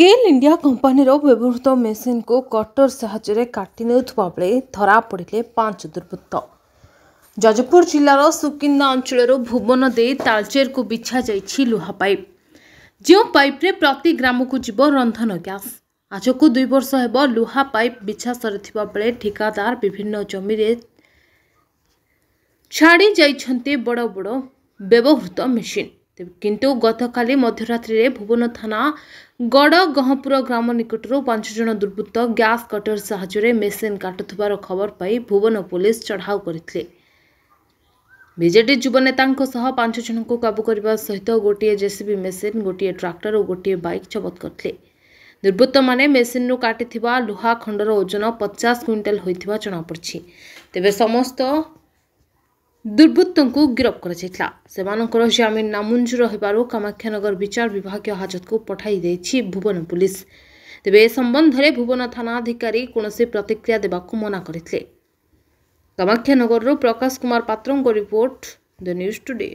गेल India company व्यवहृत machine को cutter साहाय्य काटी नेउथबा बेले धरा पड़े 5 दुर्वृत्त। जाजपुर जिलार सुकिंदा अंचल भुवन दे तालचेर को बिछा जाइछि लुहा पाइप। जो पाइप रे प्रति ग्राम को जीव रंधन गैस। आज को 2 वर्ष हेब लुहा पाइप बिछा सरिथिबा बेले ठिकादार विभिन्न जमी रे छाड़ी जाइछन्ते बड़ बड़ व्यवहृत मेसीन। किंतु गतकाली मध्यरात्रि भुवन थाना गड़गहपुर ग्राम निकटर 5 जन दुर्वृत्त गैस कटर साहाय्य मेसीन काटुथिबार खबर पाई भुवन पुलिस चढ़ाऊ करथिले। बीजेडी युव नेता 5 जन को काबू करने सहित गोटे जेसीबी मेसीन, गोटे ट्रैक्टर और गोटे बाइक जबत करथिले। दुर्वृत्त माने मेसीन रू काटिथिबा लुहा खंडर ओजन 50 क्विंटाल होइथिबा जणा पड़छि। तेबे समस्त दुर्वृत्तों को गिरफ्त कर जमीन नामंजूर होबारु कामाख्यानगर विचार विभाग हाजत को पठाई देछि भुवन पुलिस। तेबे ए संबंध में भुवन थाना अधिकारी कौनसी प्रतिक्रिया देबाकु मना करथिले। कामाख्यानगर प्रकाश कुमार पात्रों को रिपोर्ट द न्यूज टुडे।